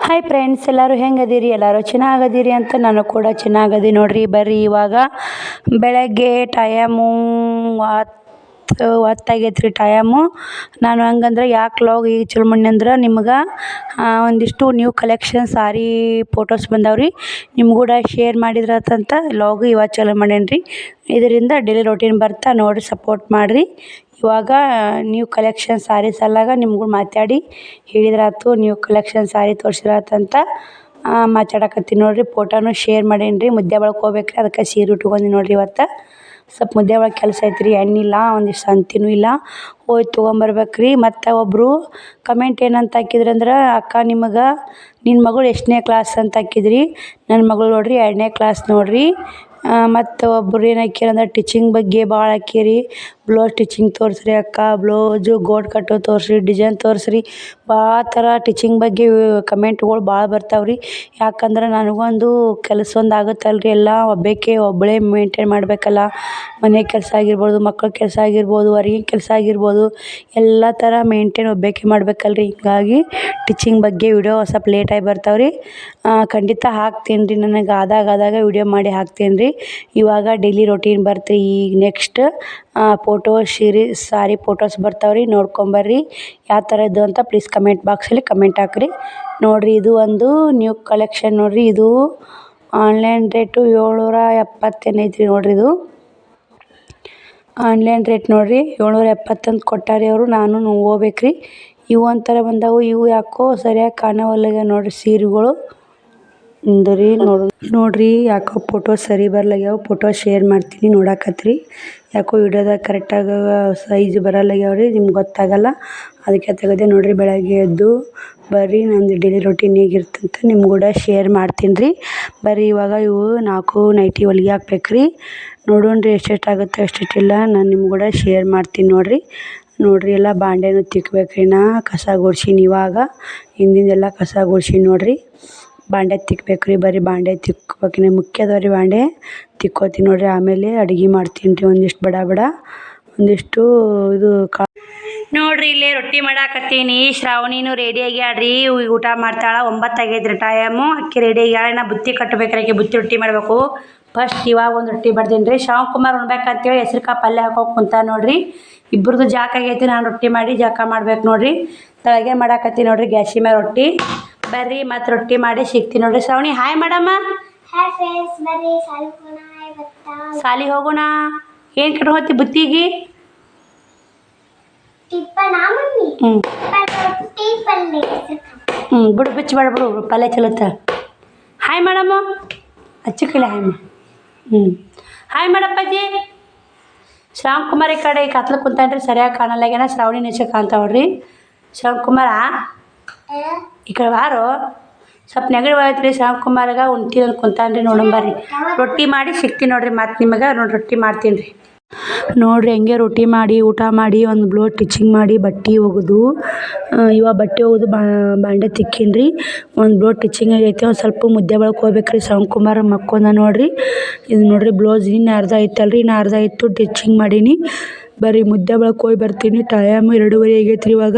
Hi friends, ಎಲ್ಲರೂ ಹೆಂಗದೀರಿ? ಎಲ್ಲರೂ ಚೆನ್ನಾಗದೀರಿ ಅಂತ ನಾನು ಕೂಡ ಚೆನ್ನಾಗದಿ ನೋಡ್ರಿ. ಬರ್ರಿ, ಇವಾಗ ಬೆಳಗ್ಗೆ ಟೈಮು ಹೊತ್ತಾಗೈತ್ರಿ. ಟೈಮು ನಾನು ಹಂಗಂದ್ರೆ ಯಾಕೆ ಲಾಗ್ ಈಗ ಚಲೋ ಮಾಡಿ ಅಂದ್ರೆ ನಿಮ್ಗೆ ಒಂದಿಷ್ಟು ನ್ಯೂ ಕಲೆಕ್ಷನ್ ಸಾರಿ ಫೋಟೋಸ್ ಬಂದಾವ್ರಿ. ನಿಮ್ಗೆ ಕೂಡ ಶೇರ್ ಮಾಡಿದ್ರತಂತ ಲಾಗು ಇವಾಗ ಚಲೋ ಮಾಡೇನ್ರಿ. ಇದರಿಂದ ಡೈಲಿ ರೊಟೀನ್ ಬರ್ತಾ ನೋಡಿ ಸಪೋರ್ಟ್ ಮಾಡಿರಿ. ಇವಾಗ ನ್ಯೂ ಕಲೆಕ್ಷನ್ ಸಾರೀಸ್ ಅಲ್ಲಾಗ ನಿಮ್ಗೂ ಮಾತಾಡಿ ಹೇಳಿದ್ರಾತು. ನ್ಯೂ ಕಲೆಕ್ಷನ್ ಸಾರಿ ತೋರಿಸಿದ್ರಾತಂತ ಮಾತಾಡಕತ್ತೀನಿ ನೋಡಿರಿ. ಫೋಟೋನು ಶೇರ್ ಮಾಡೇನ್ರಿ. ಮುದ್ದೆ ಬಳಕೆ ಹೋಗ್ಬೇಕ್ರಿ, ಅದಕ್ಕೆ ಸೀರೆ ಉಟ್ಕೊಂಡು ನೋಡಿರಿ. ಇವತ್ತು ಸ್ವಲ್ಪ ಮುದ್ದೆ ಒಳಗೆ ಕೆಲಸ ಐತ್ರಿ, ಎಣ್ಣಿಲ್ಲ, ಒಂದಿಷ್ಟು ಸಂತಿನೂ ಇಲ್ಲ, ಹೋಗಿ ತೊಗೊಂಬರ್ಬೇಕ್ರಿ. ಮತ್ತು ಒಬ್ಬರು ಕಮೆಂಟ್ ಏನಂತ ಹಾಕಿದ್ರಿ ಅಂದ್ರೆ, ಅಕ್ಕ ನಿಮಗೆ ನಿನ್ನ ಮಗಳು ಎಷ್ಟನೇ ಕ್ಲಾಸ್ ಅಂತ ಹಾಕಿದ್ರಿ. ನನ್ನ ಮಗಳು ನೋಡಿರಿ 2ನೇ ಕ್ಲಾಸ್ ನೋಡಿರಿ. ಮತ್ತು ಒಬ್ಬರು ಏನು ಹಾಕ್ಯಾರಂದ್ರೆ ಟೀಚಿಂಗ್ ಬಗ್ಗೆ ಭಾಳ ಹಾಕಿರಿ. ಬ್ಲೌಸ್ ಟೀಚಿಂಗ್ ತೋರಿಸ್ರಿ ಅಕ್ಕ, ಬ್ಲೌಸು ಗೋಟ್ ಕಟ್ಟೋ ತೋರಿಸ್ರಿ, ಡಿಸೈನ್ ತೋರಿಸ್ರಿ, ಭಾಳ ಥರ ಟೀಚಿಂಗ್ ಬಗ್ಗೆ ಕಮೆಂಟ್ಗಳು ಭಾಳ ಬರ್ತಾವ್ರಿ. ಯಾಕಂದ್ರೆ ನನಗೊಂದು ಕೆಲಸ ಒಂದು ಆಗುತ್ತಲ್ರಿ. ಎಲ್ಲ ಒಬ್ಬಳೇ ಮೇಂಟೈನ್ ಮಾಡಬೇಕಲ್ಲ. ಮನೆ ಕೆಲಸ ಆಗಿರ್ಬೋದು, ಮಕ್ಕಳ ಕೆಲಸ ಆಗಿರ್ಬೋದು, ಹೊರಗಿನ ಕೆಲಸ ಆಗಿರ್ಬೋದು, ಎಲ್ಲ ಥರ ಮೇಂಟೈನ್ ಒಬ್ಬಾಕೆ ಮಾಡ್ಬೇಕಲ್ರಿ. ಹಿಂಗಾಗಿ ಟೀಚಿಂಗ್ ಬಗ್ಗೆ ವಿಡಿಯೋ ಸ್ವಲ್ಪ ಲೇಟಾಗಿ ಬರ್ತಾವ್ರಿ. ಖಂಡಿತ ಹಾಕ್ತೀನಿ ರೀ, ನನಗೆ ಆದಾಗ ವಿಡಿಯೋ ಮಾಡಿ ಹಾಕ್ತೀನಿ ರೀ. ಇವಾಗ ಡೈಲಿ ರೊಟೀನ್ ಬರ್ತೀವಿ. ಈಗ ನೆಕ್ಸ್ಟ್ ಫೋಟೋ ಸಾರಿ ಫೋಟೋಸ್ ಬರ್ತಾವ್ರಿ, ನೋಡ್ಕೊಂಬರ್ರಿ. ಯಾವ ಥರ ಇದ್ದು ಅಂತ ಪ್ಲೀಸ್ ಕಮೆಂಟ್ ಬಾಕ್ಸಲ್ಲಿ ಕಮೆಂಟ್ ಹಾಕ್ರಿ. ನೋಡಿರಿ, ಇದು ಒಂದು ನ್ಯೂ ಕಲೆಕ್ಷನ್ ನೋಡಿರಿ. ಇದು ಆನ್ಲೈನ್ ರೇಟು 770 ಐತ್ರಿ ನೋಡಿರಿ. ಇದು ಆನ್ಲೈನ್ ರೇಟ್ ನೋಡಿರಿ 770 ಅಂತ ಕೊಟ್ಟಾರಿ ಅವರು. ನಾನು ಹೋಗ್ಬೇಕ್ರಿ. ಇವು ಒಂಥರ ಬಂದವು. ಇವು ಯಾಕೋ ಸರಿಯಾಗಿ ಕಾಣವಲ್ಲಾಗ ನೋಡಿರಿ ಸೀರೆಗಳು. ಇಂದ್ರಿ ನೋಡ್ರಿ ಯಾಕೋ ಫೋಟೋ ಸರಿ ಬರ್ಲಾಗ್ಯಾವ. ಫೋಟೋ ಶೇರ್ ಮಾಡ್ತೀನಿ, ನೋಡಾಕತ್ರಿ. ಯಾಕೋ ವಿಡಿಯೋದಾಗ ಕರೆಕ್ಟಾಗಿ ಸೈಜ್ ಬರಲ್ಲಾಗ್ಯಾವ್ರಿ, ನಿಮ್ಗೆ ಗೊತ್ತಾಗಲ್ಲ, ಅದಕ್ಕೆ ತೆಗೆದೆ ನೋಡಿರಿ. ಬೆಳಗ್ಗೆ ಎದ್ದು ಬರ್ರಿ, ನಂದು ಡೈಲಿ ರೊಟೀನ್ ಹೇಗಿರ್ತಂತ ನಿಮ್ಗೆ ಕೂಡ ಶೇರ್ ಮಾಡ್ತೀನಿ ರೀ. ಬರ್ರಿ, ಇವಾಗ ಇವು 4 ನೈಟಿ ಹೊಲಿಗೆ ಹಾಕ್ಬೇಕ್ರಿ. ನೋಡೋಣ್ರಿ ಎಷ್ಟೆಷ್ಟಾಗುತ್ತೆ ಎಷ್ಟೆಷ್ಟಿಲ್ಲ, ನಾನು ನಿಮ್ಗೆ ಕೂಡ ಶೇರ್ ಮಾಡ್ತೀನಿ ನೋಡಿರಿ. ಎಲ್ಲ ಬಾಂಡೆನೂ ತಿಕ್ಬೇಕ್ರಿ. ಕಸ ಗುಡ್ಸೀನಿ. ಇವಾಗ ಹಿಂದಿಂದೆಲ್ಲ ಕಸ ಗುಡ್ಸೀನಿ ನೋಡಿರಿ. ಬಾಂಡೆ ತಿಕ್ಬೇಕ್ರಿ. ಬರ್ರಿ, ಬಾಂಡೆ ತಿಕ್ಬೇಕಿನ್ನ ಮುಖ್ಯ ಅದಾವ ರೀ. ಬಾಂಡೆ ತಿಕ್ಕೋತೀನಿ ನೋಡಿರಿ. ಆಮೇಲೆ ಅಡುಗೆ ಮಾಡ್ತೀನಿ ರೀ. ಒಂದಿಷ್ಟು ಬಡ ಒಂದಿಷ್ಟು ಇದು ನೋಡಿರಿ. ಇಲ್ಲೇ ರೊಟ್ಟಿ ಮಾಡಾಕತ್ತೀನಿ. ಶ್ರಾವಣಿನೂ ರೆಡಿ ಆಗ್ಯಾಡ್ರಿ, ಊಟ ಮಾಡ್ತಾಳ. 9 ಆಗೈತ್ರಿ ಟೈಮು. ಅಕ್ಕಿ ರೆಡಿ ಆಗ್ಯಾಳ. ನಾ ಬುತ್ತಿ ಕಟ್ಟಬೇಕ್ರಿ. ಆಕೆ ಬುತ್ತಿ ರೊಟ್ಟಿ ಮಾಡಬೇಕು. ಫಸ್ಟ್ ಇವಾಗ ಒಂದು ರೊಟ್ಟಿ ಬಡ್ದೀನಿ ರೀ. ಶ್ರಾವಣಕುಮಾರ್ ಉಣ್ಬೇಕಂತೇಳಿ ಹೆಸ್ರು ಕಾಳು ಪಲ್ಯ ಹಾಕೋಕೆ ಕುಂತ ನೋಡಿರಿ. ಇಬ್ಬರದು ಜಾಕ ಆಗೈತಿ. ನಾನು ರೊಟ್ಟಿ ಮಾಡಿ ಜಾಕ ಮಾಡ್ಬೇಕು ನೋಡಿರಿ. ತಳಗೆ ಮಾಡಾಕತ್ತೀನಿ ನೋಡಿರಿ ಗ್ಯಾಸಿ ಮೇಲೆ ರೊಟ್ಟಿ. ಬರ್ರಿ, ಮತ್ತು ರೊಟ್ಟಿ ಮಾಡಿ ಸಿಗ್ತೀನಿ ನೋಡಿರಿ. ಶ್ರಾವಣಿ ಹಾಯ್ ಮಾಡಮ್ಮ. ಸಾಲಿಗೆ ಹೋಗೋಣ. ಏನು ಕಟ್ಕೊಂಡು ಹೋಗ್ತಿ ಬುತ್ತಿಗೆ? ಬಿಡು, ಬಿಚ್ಚಬೇಡ, ಬಿಡು, ಪಲ್ಯ ಚಲೋತ್ತ. ಹಾಯ್ ಮಾಡಮ್ಮ. ಹಚ್ಚಿಕಲೆ ಹಾಯ್ ಮಾ. ಹಾಯ್ ಮಾಡಪ್ಪಾಜಿ. ಶ್ರಾವಣಕುಮಾರ್ ಈ ಕಡೆ ಕತ್ಲು ಕುಂತಾನ್ರಿ, ಸರಿಯಾಗಿ ಕಾಣಲ್ಲಾಗ್ಯಾನ. ಶ್ರಾವಣಿ ನೆಚ್ಚ ಕಾಣ್ತಾವ್ರಿ. ಶ್ರಾವಣಕುಮಾರ ಈ ಕಡೆ ಬಾರೋ. ಸ್ವಲ್ಪ ನೆಗಡಿ ಹೋಯ್ತ್ರಿ ಶ್ರಾವಣಕುಮಾರ್ಗೆ. ಉಣ್ತಿ ಅಂತ ಕುಂತಾನ್ರಿ. ನೋಡಂಬರ್ರಿ, ರೊಟ್ಟಿ ಮಾಡಿ ಸಿಗ್ತೀನಿ ನೋಡಿರಿ. ಮತ್ತು ನಿಮಗೆ ನೋಡಿ ರೊಟ್ಟಿ ಮಾಡ್ತೀನಿ ರೀ. ನೋಡಿರಿ, ಹಂಗೆ ರೊಟ್ಟಿ ಮಾಡಿ ಊಟ ಮಾಡಿ ಒಂದು ಬ್ಲೌಸ್ ಸ್ಟಿಚಿಂಗ್ ಮಾಡಿ ಬಟ್ಟೆ ಒಗೆದು ಇವಾಗ ಬಟ್ಟೆ ಒಗೆದು ಬಾಂಡೆ ತಿಕ್ಕೀನಿ ರೀ. ಒಂದು ಬ್ಲೌಸ್ ಸ್ಟಿಚಿಂಗ್ ಆಗೈತೆ. ಒಂದು ಸ್ವಲ್ಪ ಮುದ್ದೆ ಬಳಕೆ ಹೋಗ್ಬೇಕ್ರಿ. ಶ್ರಾವಣಕುಮಾರ್ ಮಕ್ಕೊಂದ ನೋಡಿರಿ. ಇದು ನೋಡಿರಿ ಬ್ಲೌಸ್ ಇನ್ನು ಅರ್ಧ ಐತಲ್ರಿ, ಇನ್ನು ಅರ್ಧ ಇತ್ತು ಸ್ಟಿಚಿಂಗ್ ಮಾಡೀನಿ. ಬರ್ರಿ, ಮುದ್ದೆ ಬಳಕೆ ಹೋಗಿ ಬರ್ತೀನಿ. ಟೈಮು 2:30 ಆಗೈತ್ರಿ ಇವಾಗ.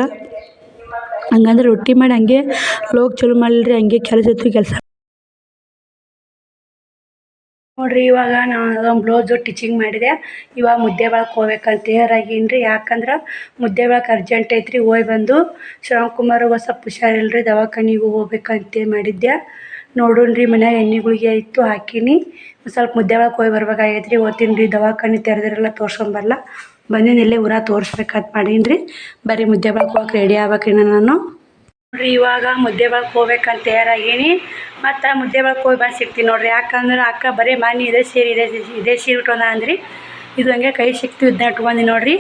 ಹಂಗಂದ್ರೆ ರೊಟ್ಟಿ ಮಾಡಿ ಹಂಗೆ ಲೋಗ್ ಚಲೋ ಮಾಡಿಲ್ರಿ. ಹಂಗೆ ಕೆಲಸ ಇತ್ತು, ಕೆಲಸ ನೋಡಿರಿ. ಇವಾಗ ನಾನು ಬ್ಲೌಸು ಸ್ಟಿಚಿಂಗ್ ಮಾಡಿದೆ. ಇವಾಗ ಮುದ್ದೆ ಬಳಕೆ ಹೋಗ್ಬೇಕಂತ ತಯಾರಾಗೀನಿ ರೀ. ಯಾಕಂದ್ರೆ ಮುದ್ದೆ ಬಳಕೆ ಅರ್ಜೆಂಟ್ ಐತ್ರಿ. ಹೋಗಿ ಬಂದು ಶ್ರಾವಣಕುಮಾರ್ಗೆ ಸ್ವಲ್ಪ ಹುಷಾರಿಲ್ರಿ, ದವಾಖಾನಿಗೆ ಹೋಗ್ಬೇಕಂತ ಮಾಡಿದ್ದೆ. ನೋಡೋಣ್ರಿ, ಮನ್ಯಾಗ ಎಣ್ಣೆ ಗುಳಿಗೆ ಇತ್ತು ಹಾಕೀನಿ. ಸ್ವಲ್ಪ ಮುದ್ದೆ ಬಳಕೆ ಹೋಗಿ ಬರ್ಬೇಕಾಗೈತ್ರಿ. ಓದ್ತೀನಿ ರೀ. ದವಾಖಾನೆ ತೆರೆದಿರಲ್ಲ, ತೋರ್ಸ್ಕೊಂಬರಲ್ಲ. ಬಂದಿನಿ, ಇಲ್ಲೇ ಊರ ತೋರಿಸ್ಬೇಕಂತ ಮಾಡೀನಿ ರೀ. ಬರ್ರಿ, ಮುದ್ದೆ ಬಳಕೆ ಹೋಗಕ್ಕೆ ರೆಡಿ ಆಗ್ಬೇಕ್ರಿ ನಾನು ನೋಡಿರಿ. ಇವಾಗ ಮುದ್ದೆ ಬಳಕೆ ಹೋಗ್ಬೇಕಂತ ತಯಾರಾಗೀನಿ. ಮತ್ತು ಮುದ್ದೆ ಬಳಕೆ ಹೋಗಿ ಬಂದು ಸಿಗ್ತೀನಿ ನೋಡಿರಿ. ಯಾಕಂದ್ರೆ ಅಕ್ಕ ಬರೀ ಮನೆ ಇದೇ ಸೀರೆ ಉಟ್ಕೊಂಡ ಅಂದ್ರಿ. ಇದು ಹಂಗೆ ಕೈ ಸಿಕ್ತು, ಇದನ್ನ ಇಟ್ಕೊಂಡು ನೋಡಿರಿ.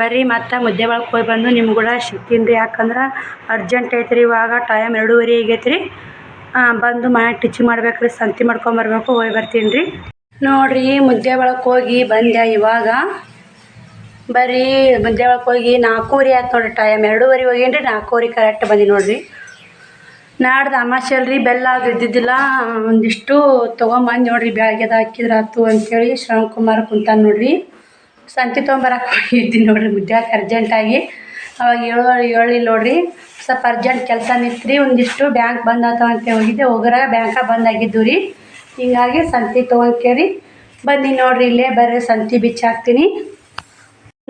ಬರ್ರಿ, ಮತ್ತು ಮುದ್ದೆ ಬಳಕೆ ಹೋಗಿ ಬಂದು ನಿಮ್ಗೆ ಕೂಡ ಸಿಗ್ತೀನಿ ರೀ. ಯಾಕಂದ್ರೆ ಅರ್ಜೆಂಟ್ ಐತ್ರಿ. ಇವಾಗ ಟೈಮ್ 2:30 ಆಗೈತೆ ರೀ. ಬಂದು ಮನೆ ಸ್ಟಿಚಿಂಗ್ ಮಾಡ್ಬೇಕ್ರಿ. ಸಂತಿ ಮಾಡ್ಕೊಂಬರ್ಬೇಕು. ಹೋಗಿ ಬರ್ತೀನಿ ರೀ. ನೋಡಿರಿ, ಮುದ್ದೆ ಬಳಕೆ ಹೋಗಿ ಬಂದೆ ಇವಾಗ. ಬರ್ರಿ, ಮುದ್ದೆ ಒಳಗೆ ಹೋಗಿ 4:30 ಆಯ್ತು ನೋಡಿರಿ. ಟೈಮ್ 2:30 ಹೋಗೇನಿ ರೀ. 4:30 ಕರೆಕ್ಟ್ ಬಂದಿ ನೋಡಿರಿ. ನಾಡ್ದು ಅಮಾವಾಸ್ಯೆ ಅಲ್ರಿ, ಬೆಲ್ಲ ಅದು ಇದ್ದಿದ್ದಿಲ್ಲ. ಒಂದಿಷ್ಟು ತೊಗೊಂಬಂದು ನೋಡಿರಿ. ಬೆಳಗ್ಗೆದ ಹಾಕಿದ್ರಾತು ಅಂಥೇಳಿ ಶ್ರಾವಣಕುಮಾರ್ ಕುಂತಾನೆ ನೋಡಿರಿ. ಸಂತಿ ತೊಗೊಂಬರಕ್ಕೆ ಹೋಗಿದ್ದೀನಿ ನೋಡಿರಿ. ಮುದ್ದೆ ಅರ್ಜೆಂಟಾಗಿ ಅವಾಗ ಹೇಳಿಲ್ಲ ನೋಡ್ರಿ, ಸ್ವಲ್ಪ ಅರ್ಜೆಂಟ್ ಕೆಲಸ ನಿಂತ್ರಿ, ಒಂದಿಷ್ಟು ಬ್ಯಾಂಕ್ ಬಂದ್ ಆತಾವ ಅಂತ ಹೋಗಿದ್ದೆ. ಹೋಗ್ರಾಗ ಬ್ಯಾಂಕ ಬಂದ್ ಆಗಿದ್ದು ರೀ. ಹೀಗಾಗಿ ಸಂತಿ ತೊಗೊಂಡ್ಕೇರಿ ಬನ್ನಿ ನೋಡ್ರಿ. ಇಲ್ಲೇ ಬರ್ರಿ ಸಂತಿ ಬಿಚ್ಚಾಕ್ತೀನಿ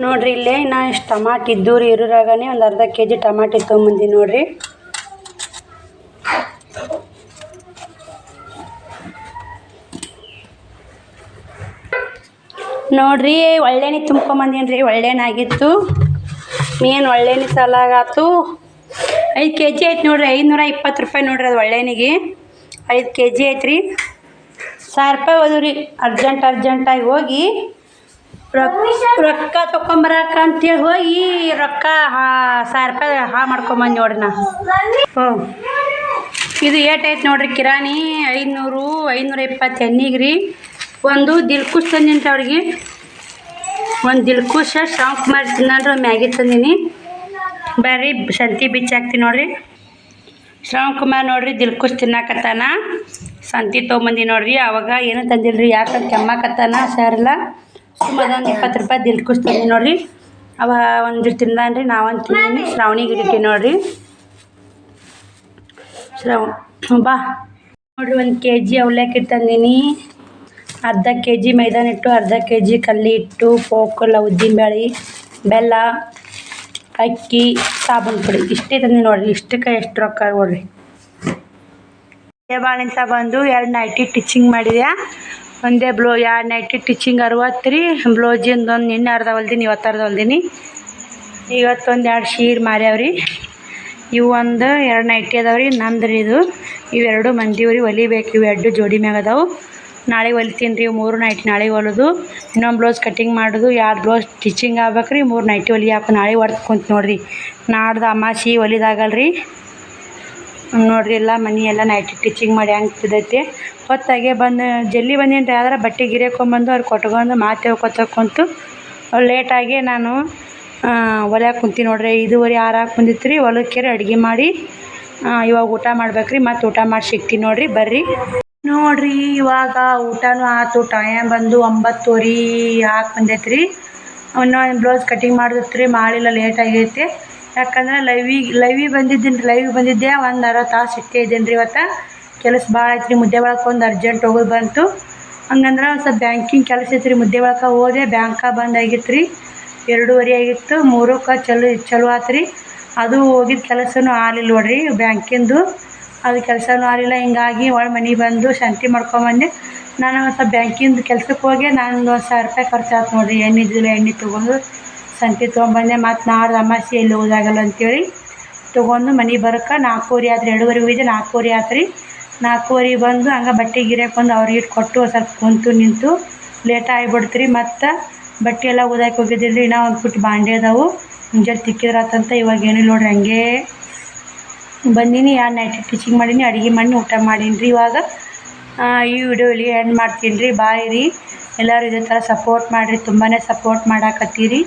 ನೋಡ್ರಿ. ಇಲ್ಲೇ ನಾ ಇಷ್ಟು ಟಮಾಟಿ ಇದ್ದು ರೀ, ಇರೋರಾಗನೇ ಒಂದು ಅರ್ಧ kg ಟಮಾಟಿ ತೊಗೊಂಬಂದಿ ನೋಡ್ರಿ. ನೋಡ್ರಿ ಒಳ್ಳೆಣ್ಣೆ ತುಂಬ್ಕೊಂಬಂದೀನಿ ರೀ. ಒಳ್ಳೆಣ್ಣಾಗಿತ್ತು, ಮೇನ್ ಒಳ್ಳೆಣ್ಣೆ ಸಲಾಗಾತು. 5 kg ಐತೆ ನೋಡ್ರಿ. 520 ರೂಪಾಯಿ ನೋಡ್ರಿ ಅದು ಒಳ್ಳೆಣ್ಣಿಗೆ. 5 kg ಐತ್ರಿ. 1000 ರೂಪಾಯಿ ಹೋದ್ವು ರೀ. ಅರ್ಜೆಂಟಾಗಿ ಹೋಗಿ ರೊಕ್ಕ ತೊಗೊಂಬರಕ ಅಂತೇಳಿ ಹೋಗಿ ರೊಕ್ಕ 1000 ರೂಪಾಯಿ ಮಾಡ್ಕೊಂಬಂದು ನೋಡ್ರಿ ನಾ. ಇದು ಏಟೈತೆ ನೋಡ್ರಿ ಕಿರಾಣಿ. 500 520 ಎಣ್ಣಿಗೆ ರೀ. ಒಂದು ದಿಲ್ಕುಶ್ ತಂದೀನಿ ರೀ ಅವ್ರಿಗೆ. ಒಂದು ದಿಲ್ಕುಶ ಶ್ರಾವಣಕುಮಾರ್ ತಿನ್ನಲ್ರಿ, ಒಂದು ಮ್ಯಾಗಿ ತಂದೀನಿ. ಬರ್ರಿ ಸಂತಿ ಬಿಚ್ಚಾಕ್ತೀನಿ ನೋಡ್ರಿ. ಶ್ರಾವಣಕುಮಾರ್ ನೋಡ್ರಿ ದಿಲ್ಕುಶ್ ತಿನ್ನಾಕತ್ತಾನ. ಸಂತಿ ತೊಗೊಂಬಂದಿ ನೋಡ್ರಿ. ಅವಾಗ ಏನೂ ತಂದಿಲ್ರಿ, ಯಾಕಂದ್ರೆ ಕೆಮ್ಮಾಕತ್ತಾನ ಹುಷಾರಿಲ್ಲ. ಸುಮ್ಮದೊಂದು 20 ರೂಪಾಯಿ ದಿಲ್ಕುಶ್ ತಂದಿ ನೋಡ್ರಿ. ಅವ ಒಂದಿಷ್ಟು ತಿಂದಾನ್ರಿ, ನಾವೊಂದು ತಿಂದೀನಿ. ಶ್ರಾವಣಿಗೆ ಇಟ್ಟಿ ನೋಡ್ರಿ. ಬಾ ನೋಡ್ರಿ, 1 kg ಅವಲಕ್ಕಿ ತಂದೀನಿ, ಅರ್ಧ kg ಮೈದಾನ ಹಿಟ್ಟು, ಅರ್ಧ kg ಕಲ್ಲಿ ಹಿಟ್ಟು, ಪೋಕಲ್ಲ ಉದ್ದಿನಬೇಳೆ, ಬೆಲ್ಲ, ಅಕ್ಕಿ, ಸಾಬೂನು ಪುಡಿ ಇಷ್ಟೇ ತಂದಿ ನೋಡ್ರಿ. ಇಷ್ಟಕ್ಕೆ ಎಷ್ಟು ರೊಕ್ಕ ನೋಡ್ರಿ. ಬಾಳಿಂತ ಬಂದು 2 ನೈಟಿ ಟಿಚಿಂಗ್ ಮಾಡಿದೆ. ಒಂದೇ 2 ನೈಟಿ ಟಿಚಿಂಗ್ 60 ರೀ. ಬ್ಲೌಜಿಂದು ಒಂದು ನಿನ್ನೆ ಅರ್ಧ ಹೊಲ್ದೀನಿ, ಇವತ್ತು ಅರ್ಧ ಹೊಲ್ದೀನಿ. ಇವತ್ತೊಂದು 2 ಶೀರ್ ಮಾರ್ಯಾವ್ರಿ. ಇವು ಒಂದು 2 ನೈಟಿ ಅದಾವ್ರಿ, ನಂದ್ರಿ ಇದು. ಇವೆರಡು ಮಂದಿವ್ರಿ, ಹೊಲಿಬೇಕು. ಇವು 2 ಜೋಡಿ ಮ್ಯಾಗ ಅದಾವು. ನಾಳೆ ಹೊಲಿತೀನಿ ರೀ. 3 ನೈಟಿ ನಾಳೆ ಹೊಲಿದು, ಇನ್ನೊಂದು ಬ್ಲೌಸ್ ಕಟಿಂಗ್ ಮಾಡೋದು, 2 ಬ್ಲೌಸ್ ಸ್ಟಿಚಿಂಗ್ ಆಗ್ಬೇಕ್ರಿ. 3 ನೈಟಿ ಹೊಲಿಯಾಕ ನಾಳೆ ಹೊಡ್ದು ಕುಂತು ನೋಡ್ರಿ. ನಾಡ್ದು ಅಮಾಸಿ ಹೊಲಿದಾಗಲ್ರಿ ನೋಡ್ರಿ. ಎಲ್ಲ ಮನೆ ಎಲ್ಲ ನೈಟಿ ಟಿಚಿಂಗ್ ಮಾಡಿ ಹೆಂಗೆ ಬಿದ್ದೈತಿ. ಹೊತ್ತಾಗೆ ಬಂದು ಜಲ್ದಿ ಬಂದೀನಿ ರೀ. ಆದ್ರೆ ಬಟ್ಟೆ ಗಿರೇಕೊಂಬಂದು ಅವ್ರು ಕೊಟ್ಕೊಂಡು ಮಾತು ಹೇಳ್ಕೊತ ಕುಂತು ಲೇಟಾಗಿ ನಾನು ಹೊಲ್ಯಾಕೆ ಕುಂತೀನಿ ನೋಡ್ರಿ. 5:30 6 ಬಂದಿತ್ತು ರೀ. ಹೊಲಕ್ಕೇರಿ ಅಡುಗೆ ಮಾಡಿ ಇವಾಗ ಊಟ ಮಾಡ್ಬೇಕ್ರಿ. ಮತ್ತು ಊಟ ಮಾಡಿ ಸಿಗ್ತೀನಿ ನೋಡ್ರಿ. ಬರ್ರಿ ನೋಡ್ರಿ. ಇವಾಗ ಊಟನೂ ಆಯ್ತು. ಟೈಮ್ ಬಂದು 9:30 ಬಂದೈತೆ ರೀ. ಇನ್ನೊಂದು ಬ್ಲೌಸ್ ಕಟಿಂಗ್ ಮಾಡಿದ್ರಿ, ಮಾಡಿಲ್ಲ, ಲೇಟ್ ಆಗೈತೆ. ಯಾಕಂದ್ರೆ ಲೈವಿಗೆ ಬಂದಿದ್ದೀನಿ ರೀ. ಲೈವಿಗೆ ಬಂದಿದ್ದೆ, ಒಂದು ಅರ್ಧ ತಾಸು ಇಟ್ಟೇ ಇದ್ದೀನಿ ರೀ. ಇವತ್ತು ಕೆಲಸ ಭಾಳ ಐತೆ ರೀ. ಮುದ್ದೆ ಒಳಕ್ಕೆ ಒಂದು ಅರ್ಜೆಂಟ್ ಹೋಗೋದು ಬಂತು. ಹಂಗಂದ್ರೆ ಒಂದು ಸ್ವಲ್ಪ ಬ್ಯಾಂಕಿಂಗ್ ಕೆಲಸ ಐತೆ ರೀ. ಮುದ್ದೆ ಒಳಕ್ಕೆ ಹೋದೆ, ಬ್ಯಾಂಕ ಬಂದ್ ಆಗಿತ್ತು ರೀ. 2:30 ಆಗಿತ್ತು. 3ಕ್ಕೆ ಚಲೋ ಆತು ರೀ. ಅದು ಹೋಗಿದ್ದ ಕೆಲಸನೂ ಆಗಲಿಲ್ಲ ನೋಡ್ರಿ, ಬ್ಯಾಂಕಿಂದು ಅದು ಕೆಲಸನೂ ಆಗಲಿಲ್ಲ. ಹಿಂಗಾಗಿ ಒಳ ಮನೆಗೆ ಬಂದು ಶಾಂತಿ ಮಾಡ್ಕೊಂಬಂದೆ. ನಾನು ಒಂದು ಸ್ವಲ್ಪ ಬ್ಯಾಂಕಿಂದು ಕೆಲ್ಸಕ್ಕೆ ಹೋಗಿ ನಂದು 1000 ರೂಪಾಯಿ ಖರ್ಚಾಯ್ತು ನೋಡ್ರಿ. ಎಣ್ಣೆ ತೊಗೊಂಡು ಸಂತಿ ತೊಗೊಂಬಂದೆ. ಮತ್ತು ನಾಡ್ದು ಅಮಾಸಿ ಎಲ್ಲಿ ಹೋದಾಗಲ್ಲ ಅಂತೇಳಿ ತೊಗೊಂಡು ಮನೆಗೆ ಬರೋಕೆ 4:30 ಆಯ್ತು. 2:30 ಹೋಗಿದ್ದೆ, 4:30 ಆಯ್ತು ರೀ. 4:30 ಬಂದು ಹಂಗೆ ಬಟ್ಟೆ ಗಿರಕ್ಕೆ ಬಂದು ಅವ್ರಿಗೆ ಇಟ್ಟು ಕೊಟ್ಟು ಸ್ವಲ್ಪ ಕುಂತು ನಿಂತು ಲೇಟ್ ಆಗಿಬಿಡ್ತೀರಿ. ಮತ್ತು ಬಟ್ಟೆ ಎಲ್ಲ ಓದಕ್ಕೆ ಹೋಗಿದ್ದೀನಿ ರೀ. ಇನ್ನೂ ಒಂದು ಪುಟ್ಟ ಬಾಂಡೆ ಅದಾವು, ಮುಂಜಾನೆ ತಿಕ್ಕಿದ್ರಾತಂತ. ಇವಾಗ ಏನಿಲ್ಲ ನೋಡ್ರಿ, ಹಂಗೆ ಬಂದೀನಿ. 2 ನೈಟಿ ಟಿಚಿಂಗ್ ಮಾಡೀನಿ, ಅಡುಗೆ ಮಾಡಿ ಊಟ ಮಾಡೀನಿ ರೀ. ಇವಾಗ ಈ ವಿಡಿಯೋ ಇಲ್ಲಿಗೆ ಎಂಡ್ ಮಾಡ್ತೀನಿ ರೀ. ಬಾಯ್ ರೀ. ಎಲ್ಲರೂ ಇದೇ ಥರ ಸಪೋರ್ಟ್ ಮಾಡಿರಿ, ತುಂಬಾ ಸಪೋರ್ಟ್ ಮಾಡಾಕತ್ತೀರಿ.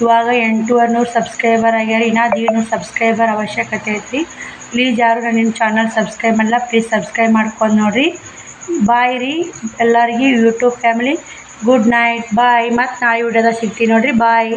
ಇವಾಗ 800 ಸಬ್ಸ್ಕ್ರೈಬರ್ ಆಗ್ಯಾರ. ಇನ್ನೂ 100 ಸಬ್ಸ್ಕ್ರೈಬರ್ ಅವಶ್ಯಕತೆ ಐತ್ರಿ. ಪ್ಲೀಸ್ ಯಾರು ನನ್ನ ಚಾನಲ್ ಸಬ್ಸ್ಕ್ರೈಬ್ ಮಾಡಿಲ್ಲ, ಪ್ಲೀಸ್ ಸಬ್ಸ್ಕ್ರೈಬ್ ಮಾಡ್ಕೊಂಡು ನೋಡಿರಿ. ಬಾಯ್ ರೀ ಎಲ್ಲರಿಗೆ. ಯೂಟ್ಯೂಬ್ ಫ್ಯಾಮಿಲಿ ಗುಡ್ ನೈಟ್, ಬಾಯ್. ಮತ್ತು ನಾಳೆ ವಿಡಿಯೋದಾಗ ಸಿಗ್ತೀನಿ ನೋಡಿರಿ. ಬಾಯ್.